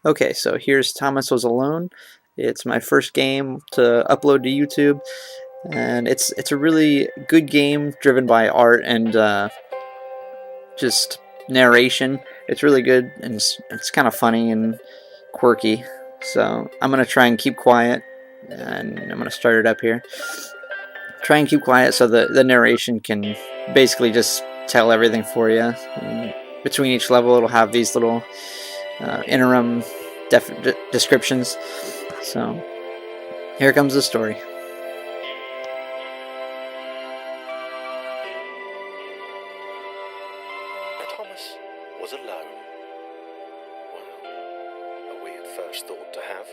Okay, so here's Thomas Was Alone. It's my first game to upload to YouTube, and it's a really good game driven by art and just narration. It's really good, and it's kind of funny and quirky. So I'm gonna try and keep quiet, and I'm gonna start it up here. Try and keep quiet so the narration can basically just tell everything for you. And between each level, it'll have these little interim descriptions. So here comes the story. Thomas was alone. Wow, a weird first thought to have.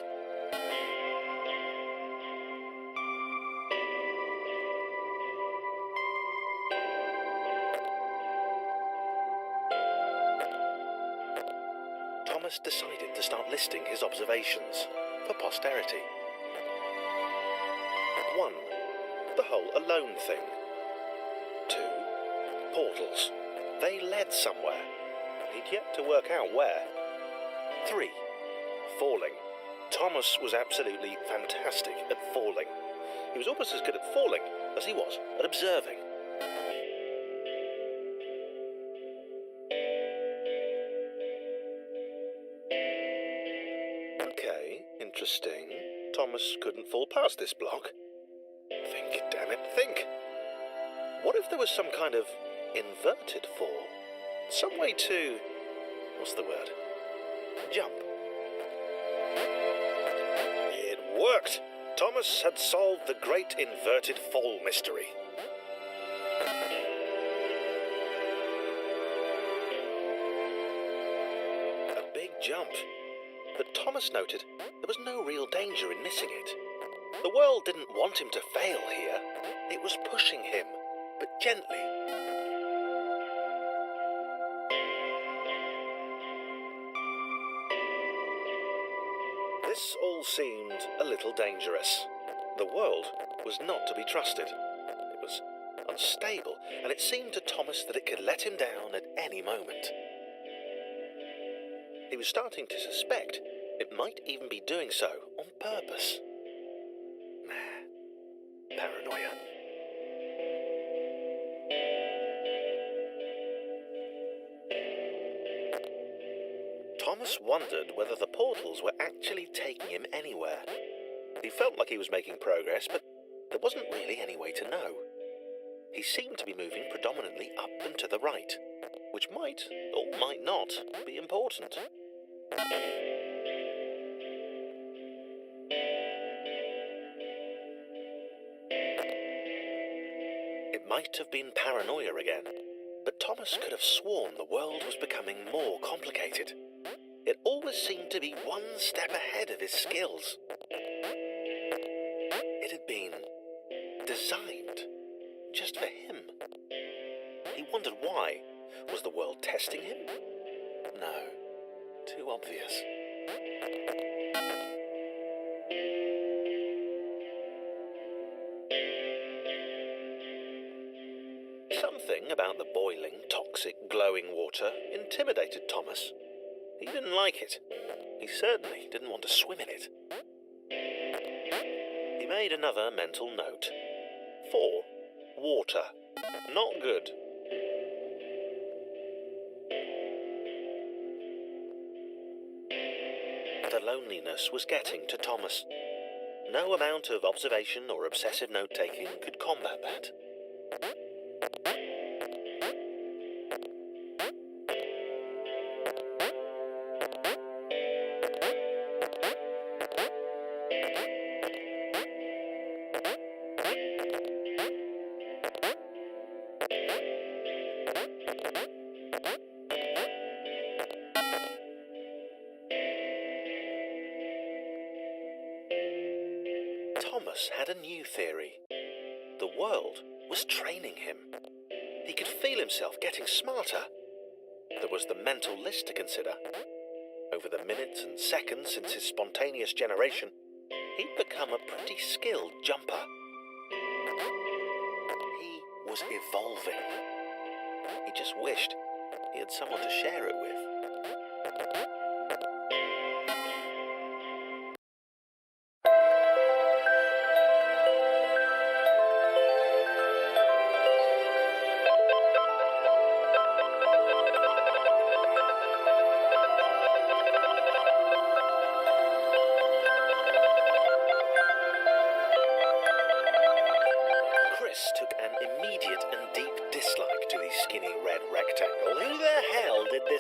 Thomas decided to start listing his observations for posterity. 1. The whole alone thing. 2. Portals. They led somewhere. He'd yet to work out where. 3. Falling. Thomas was absolutely fantastic at falling. He was almost as good at falling as he was at observing. Okay, interesting. Thomas couldn't fall past this block. Think, damn it, think! What if there was some kind of inverted fall? Some way to... what's the word? Jump. It worked! Thomas had solved the great inverted fall mystery. A big jump. But Thomas noted there was no real danger in missing it. The world didn't want him to fail here. It was pushing him, but gently. This all seemed a little dangerous. The world was not to be trusted. It was unstable, and it seemed to Thomas that it could let him down at any moment. He was starting to suspect it might even be doing so on purpose. Paranoia. Thomas wondered whether the portals were actually taking him anywhere. He felt like he was making progress, but there wasn't really any way to know. He seemed to be moving predominantly up and to the right, which might, or might not, be important. It might have been paranoia again, but Thomas could have sworn the world was becoming more complicated. It always seemed to be one step ahead of his skills. It had been designed just for him. He wondered why. Was the world testing him? No, too obvious. Something about the boiling, toxic, glowing water intimidated Thomas. He didn't like it. He certainly didn't want to swim in it. He made another mental note. 4. Water. Not good. The loneliness was getting to Thomas. No amount of observation or obsessive note-taking could combat that. Thomas had a new theory. The world was training him. He could feel himself getting smarter. There was the mental list to consider. Over the minutes and seconds since his spontaneous generation, he'd become a pretty skilled jumper. He was evolving. He just wished he had someone to share it with.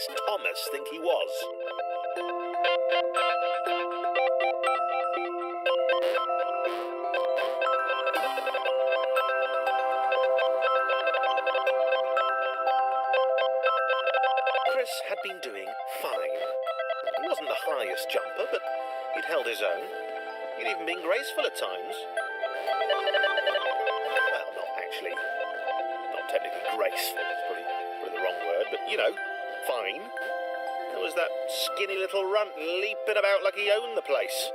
this Thomas think he was? Chris had been doing fine. He wasn't the highest jumper, but he'd held his own. He'd even been graceful at times. Well, not technically graceful, that's probably the wrong word, but you know, fine. There was that skinny little runt leaping about like he owned the place.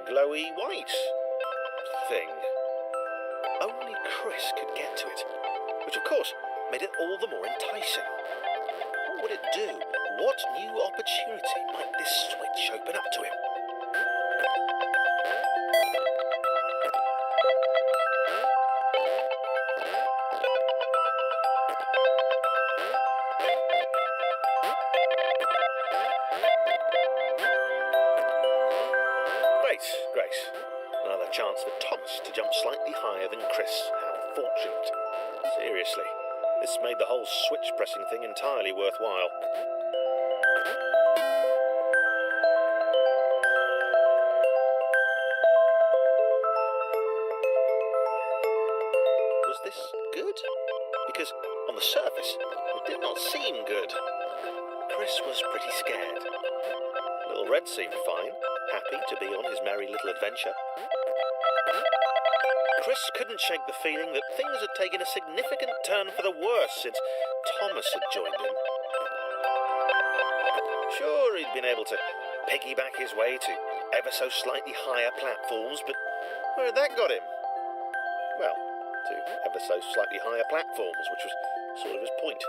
Glowy white thing. Only Chris could get to it, which of course made it all the more enticing. What would it do? What new opportunity might this switch open up to him? Grace. Another chance for Thomas to jump slightly higher than Chris. How fortunate. Seriously, this made the whole switch pressing thing entirely worthwhile. Was this good? Because on the surface, it did not seem good. Chris was pretty scared. Little Red seemed fine. Happy to be on his merry little adventure. Chris couldn't shake the feeling that things had taken a significant turn for the worse since Thomas had joined in. Sure, he'd been able to piggyback his way to ever so slightly higher platforms, but where had that got him? Well, to ever so slightly higher platforms, which was sort of his point.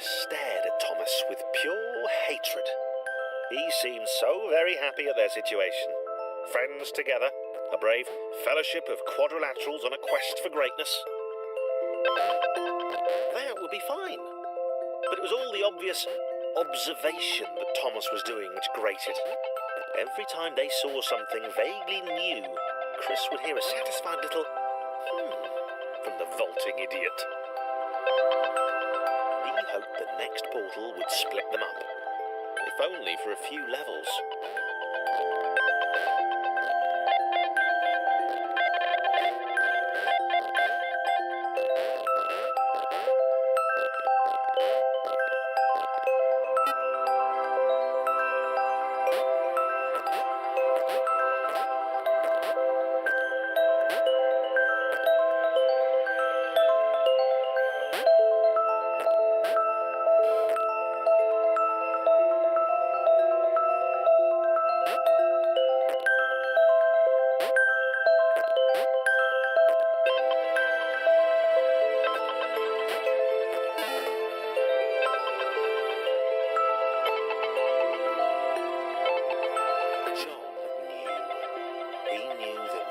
Stared at Thomas with pure hatred. He seemed so very happy at their situation. Friends together, a brave fellowship of quadrilaterals on a quest for greatness. That would be fine. But it was all the obvious observation that Thomas was doing which grated. Every time they saw something vaguely new, Chris would hear a satisfied little from the vaulting idiot. He hoped the next portal would split them up, if only for a few levels.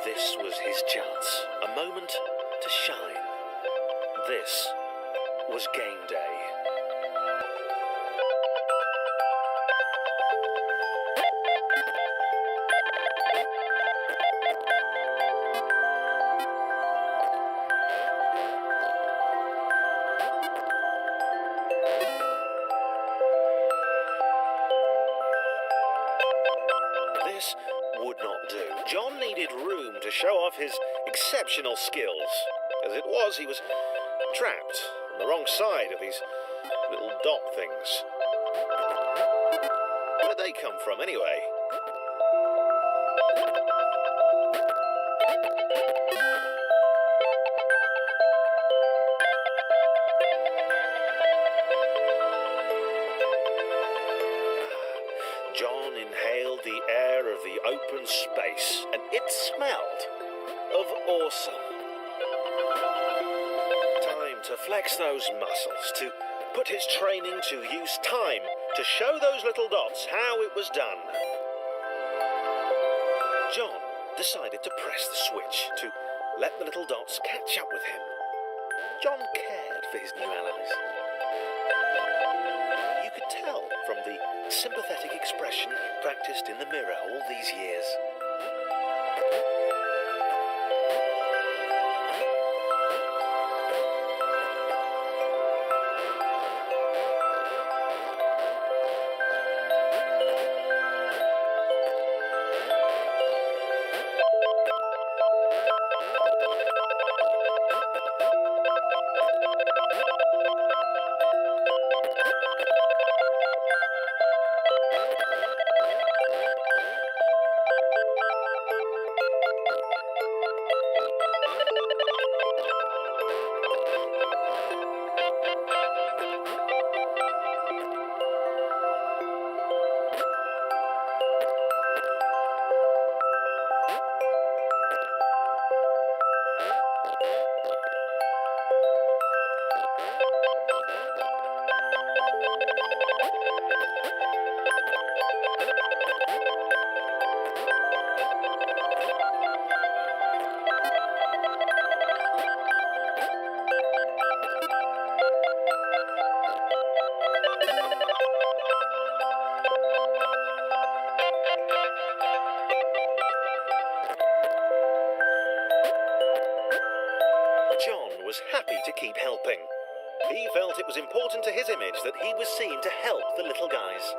This was his chance, a moment to shine. This was game day. This would not do. John needed room to show off his exceptional skills. As it was, he was trapped on the wrong side of these little dot things. Where did they come from, anyway? John inhaled the air of the open space, and it smelled of awesome. Time to flex those muscles, to put his training to use, time to show those little dots how it was done. John decided to press the switch to let the little dots catch up with him. John cared for his new allies. You could tell from the sympathetic expression he practiced in the mirror all these years. John was happy to keep helping. He felt it was important to his image that he was seen to help the little guys.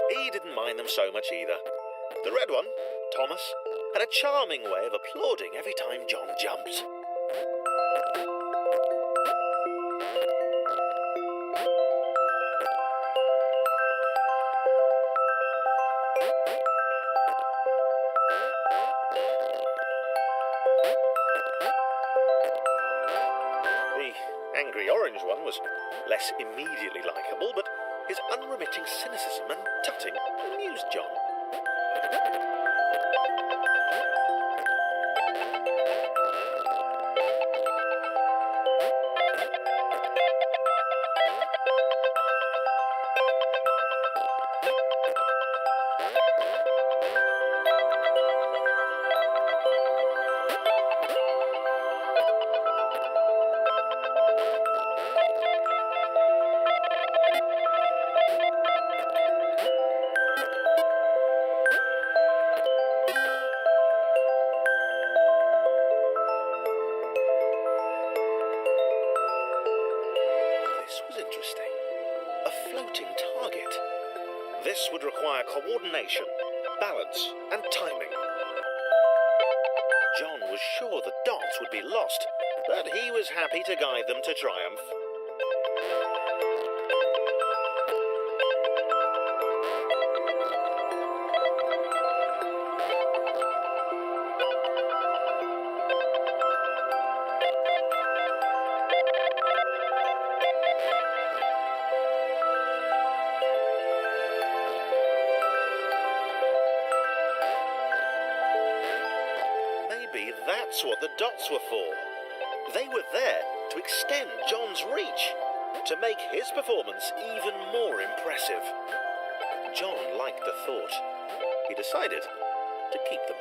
He didn't mind them so much either. The red one, Thomas, had a charming way of applauding every time John jumped. The angry orange one was less immediately likeable, but his unremitting cynicism and tutting amused John. This would require coordination, balance, and timing. John was sure the dots would be lost, but he was happy to guide them to triumph. Maybe that's what the dots were for. They were there to extend John's reach, to make his performance even more impressive. John liked the thought. He decided to keep them.